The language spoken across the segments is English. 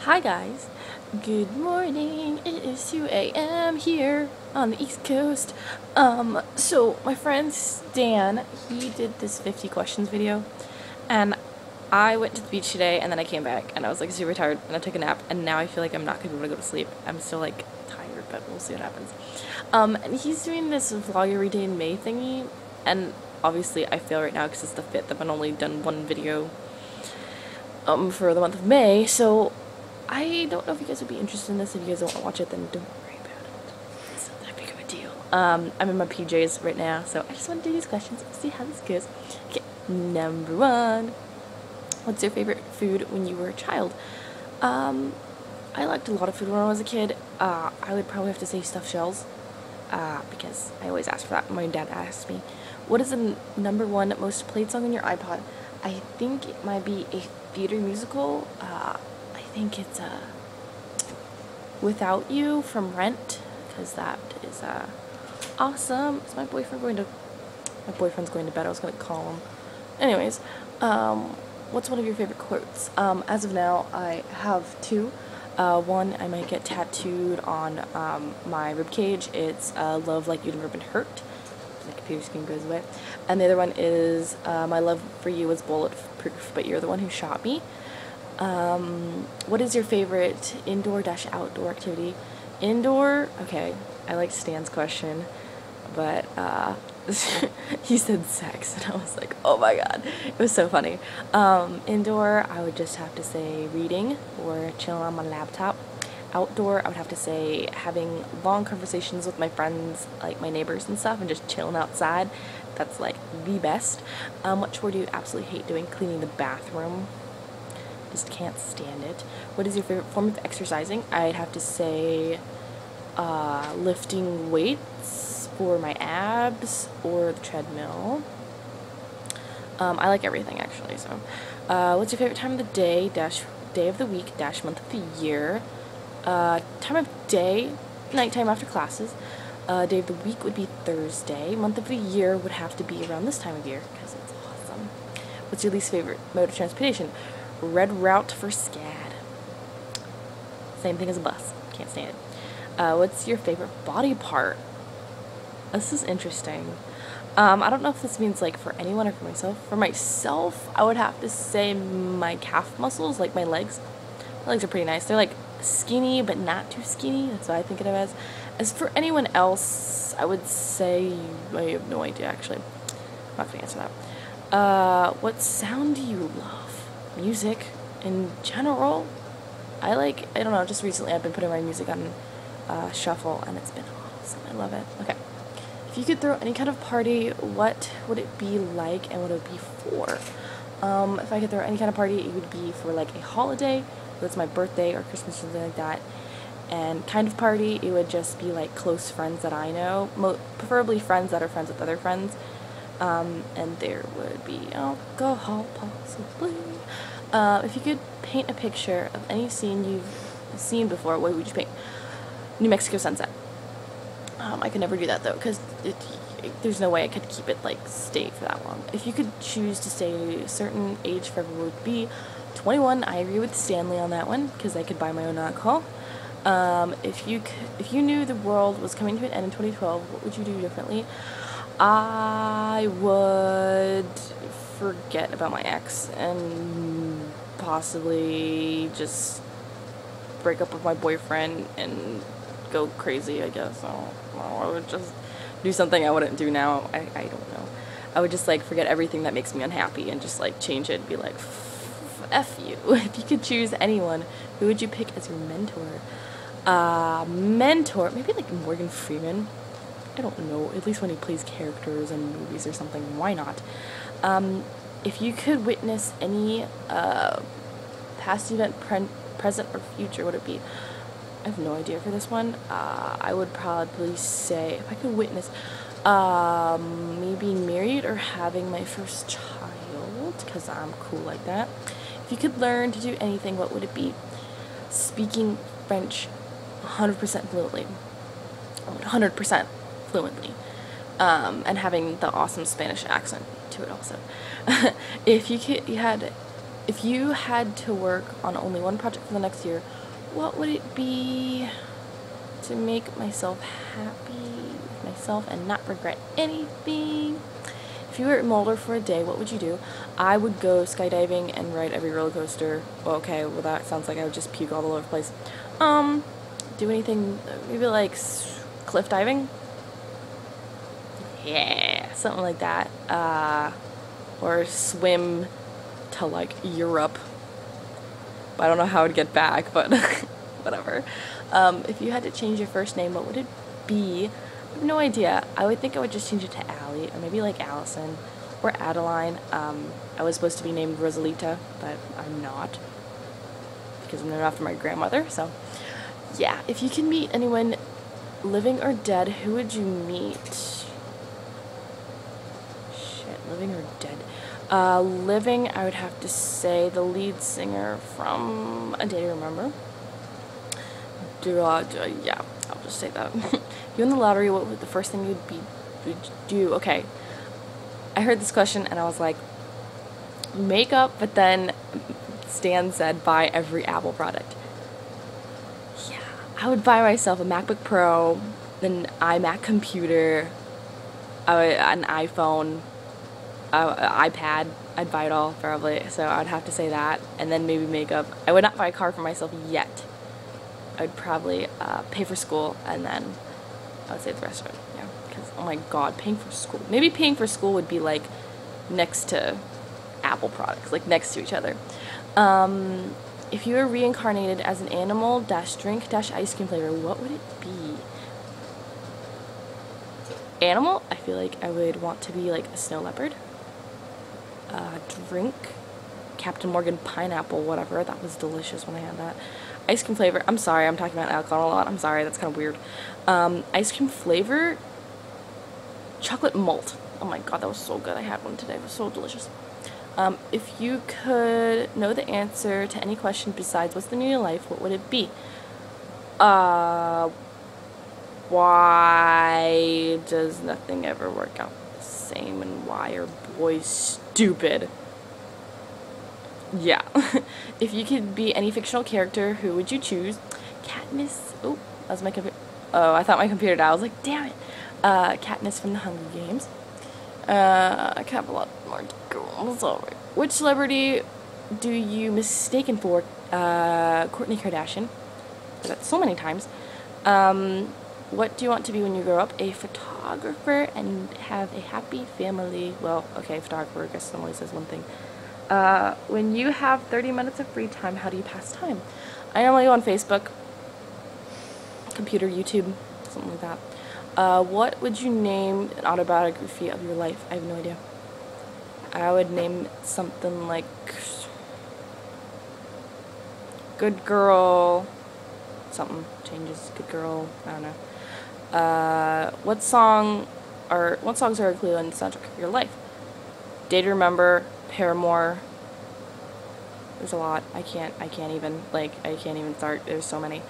Hi guys, good morning. It is 2 a.m. here on the East Coast. So my friend Stan, he did this 50 questions video, and I went to the beach today, and then I came back, and I was like super tired, and I took a nap, and now I feel like I'm not gonna be able to go to sleep. I'm still like tired, but we'll see what happens. And he's doing this vlog every day in May thingy, and obviously I fail right now because it's the 5th. I've only done one video for the month of May, so I don't know if you guys would be interested in this. If you guys don't want to watch it, then don't worry about it. It's not that big of a deal. I'm in my PJs right now, so I just want to do these questions and see how this goes. Okay, number 1. What's your favorite food when you were a child? I liked a lot of food when I was a kid. I would probably have to say stuffed shells, because I always ask for that. My dad asked me, what is the number 1 most played song on your iPod? I think it might be a theater musical. I think it's Without You from Rent, because that is awesome. Is my boyfriend's going to bed. I was going to call him. Anyways, what's one of your favorite quotes? As of now, I have 2. One I might get tattooed on my ribcage. It's love like you've never been hurt. My computer screen goes away. And the other one is my love for you is bulletproof, but you're the one who shot me. What is your favorite indoor-outdoor activity? Indoor, okay, I like Stan's question, but he said sex, and I was like, oh my god, it was so funny. Indoor, I would just have to say reading or chilling on my laptop. Outdoor, I would have to say having long conversations with my friends, like my neighbors and stuff, and just chilling outside. That's like the best. What chore do you absolutely hate doing? Cleaning the bathroom. Just can't stand it. What is your favorite form of exercising? I'd have to say lifting weights for my abs or the treadmill. I like everything actually. So what's your favorite time of the day -- day of the week -- month of the year? Time of day, nighttime after classes. Day of the week would be Thursday. Month of the year would have to be around this time of year because it's awesome. What's your least favorite mode of transportation? Red route for SCAD. Same thing as a bus. Can't stand it. What's your favorite body part? This is interesting. I don't know if this means like for anyone or for myself. For myself, I would have to say my calf muscles, like my legs. My legs are pretty nice. They're like skinny, but not too skinny. That's what I think of it as. As for anyone else, I would say I have no idea actually. I'm not gonna answer that. What sound do you love? Music in general. I don't know, just recently I've been putting my music on shuffle, and it's been awesome. I love it. Okay. If you could throw any kind of party, what would it be like and what would it be for? If I could throw any kind of party, it would be for like a holiday, whether it's my birthday or Christmas or something like that. And kind of party, it would just be like close friends that I know, preferably friends that are friends with other friends. And there would be alcohol, possibly. If you could paint a picture of any scene you've seen before, what would you paint? New Mexico sunset. I could never do that though, because there's no way I could keep it like stay for that long. If you could choose to stay a certain age forever, would it be 21? I agree with Stanley on that one, because I could buy my own alcohol. If you knew the world was coming to an end in 2012, what would you do differently? I would forget about my ex and possibly just break up with my boyfriend and go crazy, I guess. I would just do something I wouldn't do now. I don't know. I would just like forget everything that makes me unhappy and just like change it and be like, F you. If you could choose anyone, who would you pick as your mentor? Mentor, maybe like Morgan Freeman. I don't know, at least when he plays characters in movies or something, why not? If you could witness any past event, present, or future, what would it be? I have no idea for this one. I would probably say, if I could witness, me being married or having my first child, because I'm cool like that. If you could learn to do anything, what would it be? Speaking French 100% fluently. 100%. Fluently, and having the awesome Spanish accent to it also. If you had If you had to work on only one project for the next year, what would it be to make myself happy with myself and not regret anything? If you were at Mulder for a day, what would you do? I would go skydiving and ride every roller coaster. Well, okay, well that sounds like I would just puke all over the place. Do anything, maybe like cliff diving? Yeah, something like that. Or swim to like Europe. I don't know how I'd get back, but whatever. If you had to change your first name, what would it be? I have no idea. I would think I would just change it to Allie, or maybe like Allison, or Adeline. I was supposed to be named Rosalita, but I'm not, because I'm named after my grandmother, so yeah. If you can meet anyone, living or dead, who would you meet? Shit, living or dead? Living, I would have to say the lead singer from A Day to Remember. Yeah, I'll just say that. If you won the lottery, what would the first thing would do? Okay, I heard this question and I was like, makeup, but then Stan said buy every Apple product. Yeah, I would buy myself a MacBook Pro, an iMac computer, an iPhone, iPad. I'd buy it all probably, so I'd have to say that, and then maybe makeup. I would not buy a car for myself yet. I'd probably pay for school, and then I would say the rest of it. Yeah, because oh my god, paying for school. Maybe paying for school would be like next to Apple products, like next to each other. If you were reincarnated as an animal dash drink dash ice cream flavor, what would it be? Animal, I feel like I would want to be like a snow leopard. Drink, Captain Morgan pineapple, whatever. That was delicious when I had that. Ice cream flavor, I'm sorry, I'm talking about alcohol a lot. I'm sorry, that's kind of weird. Ice cream flavor, chocolate malt. Oh my god, that was so good. I had one today. It was so delicious. If you could know the answer to any question besides what's the meaning of life, what would it be? Why does nothing ever work out the same, and why are boys stupid? Yeah. If you could be any fictional character, who would you choose? Katniss. Oh, that was my computer. Oh, I thought my computer died. I was like, damn it. Katniss from the Hunger Games. I have a lot more to go. I'm sorry. Which celebrity do you mistaken for? Kourtney Kardashian. That's so many times. What do you want to be when you grow up? A photographer and have a happy family. Well, okay, photographer, I guess only says one thing. When you have 30 minutes of free time, how do you pass time? I normally go on Facebook, computer, YouTube, something like that. What would you name an autobiography of your life? I have no idea. I would name it something like Good Girl, something changes, Good Girl, I don't know. What songs are included in the soundtrack of your life? Day to Remember, Paramore. There's a lot. I can't even start. There's so many.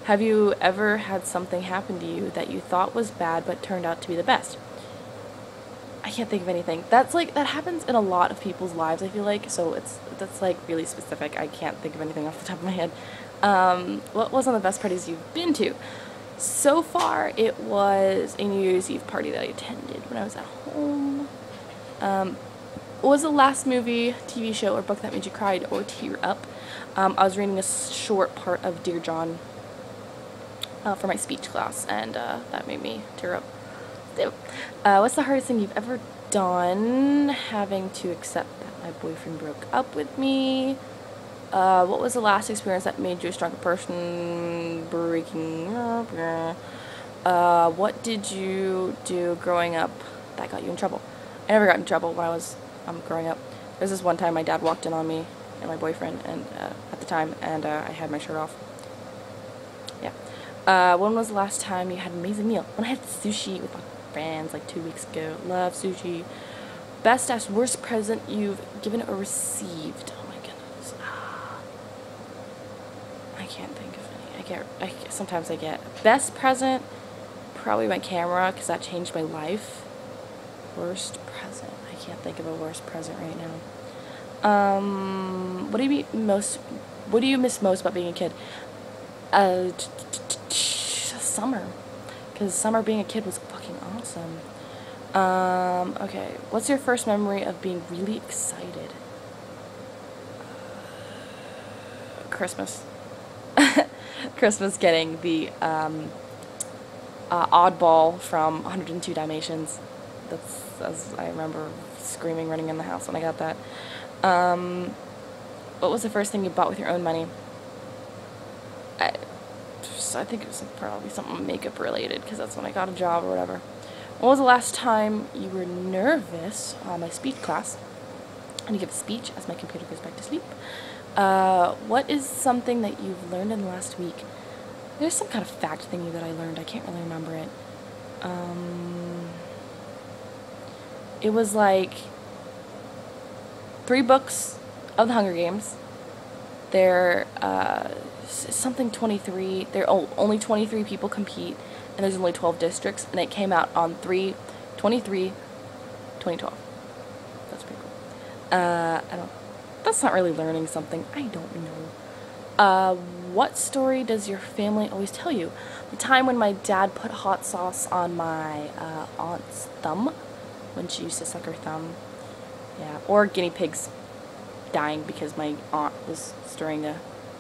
Have you ever had something happen to you that you thought was bad but turned out to be the best? I can't think of anything. That happens in a lot of people's lives, I feel like, so that's like really specific. I can't think of anything off the top of my head. What was one of the best parties you've been to? So far, it was a New Year's Eve party that I attended when I was at home. What was the last movie, TV show, or book that made you cry or tear up? I was reading a short part of Dear John for my speech class, and that made me tear up. What's the hardest thing you've ever done? Having to accept that my boyfriend broke up with me. What was the last experience that made you a stronger person? Breaking up. What did you do growing up that got you in trouble? I never got in trouble when I was growing up. There's this one time my dad walked in on me and my boyfriend, and at the time, and I had my shirt off. Yeah. When was the last time you had an amazing meal? When I had sushi with my friends like 2 weeks ago. Love sushi. Best / worst present you've given or received? Oh my goodness. I can't think of any. Sometimes I get best present, probably my camera, because that changed my life. Worst present. I can't think of a worst present right now. What do you what do you miss most about being a kid? Summer. Because summer being a kid was fucking awesome. Okay. What's your first memory of being really excited? Christmas. Christmas, getting the oddball from 102 Dalmatians. As I remember screaming, running in the house when I got that. What was the first thing you bought with your own money? I think it was probably something makeup related, because that's when I got a job or whatever. When was the last time you were nervous? My speech class. I'm going to give a speech as my computer goes back to sleep. What is something that you've learned in the last week? There's some kind of fact thingy that I learned. I can't really remember it. It was like 3 books of the Hunger Games. They're something 23. There only 23 people compete, and there's only 12 districts, and it came out on 3/23/2012. That's pretty cool. That's not really learning something. I don't know. What story does your family always tell you? The time when my dad put hot sauce on my aunt's thumb when she used to suck her thumb. Yeah, or guinea pigs dying because my aunt was stirring a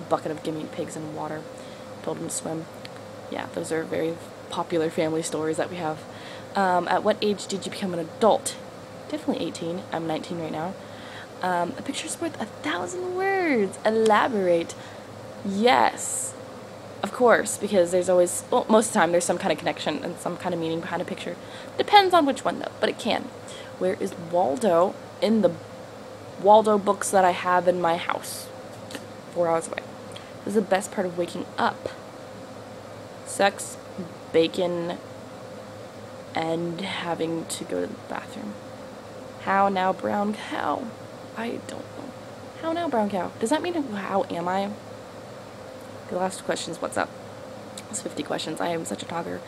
bucket of guinea pigs in water, told them to swim. Yeah, those are very popular family stories that we have. At what age did you become an adult? Definitely 18. I'm 19 right now. A picture's worth 1,000 words. Elaborate. Yes, of course, because there's always, well, most of the time there's some kind of connection and some kind of meaning behind a picture. Depends on which one though, but it can. Where is Waldo? In the Waldo books that I have in my house. 4 hours away. This is the best part of waking up. Sex, bacon, and having to go to the bathroom. How now, brown cow? I don't know. How now, brown cow? Does that mean how am I? The last question is what's up? It's 50 questions. I am such a talker.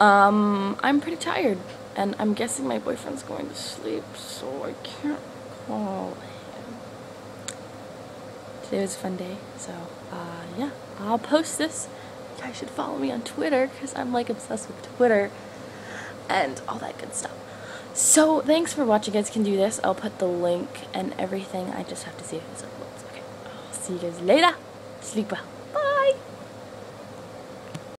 I'm pretty tired, and I'm guessing my boyfriend's going to sleep, so I can't call him. Today was a fun day, so yeah, I'll post this. You guys should follow me on Twitter, because I'm like obsessed with Twitter and all that good stuff. So thanks for watching. You guys can do this. I'll put the link and everything. I just have to see if this uploads. Okay, I'll see you guys later. Sleep well.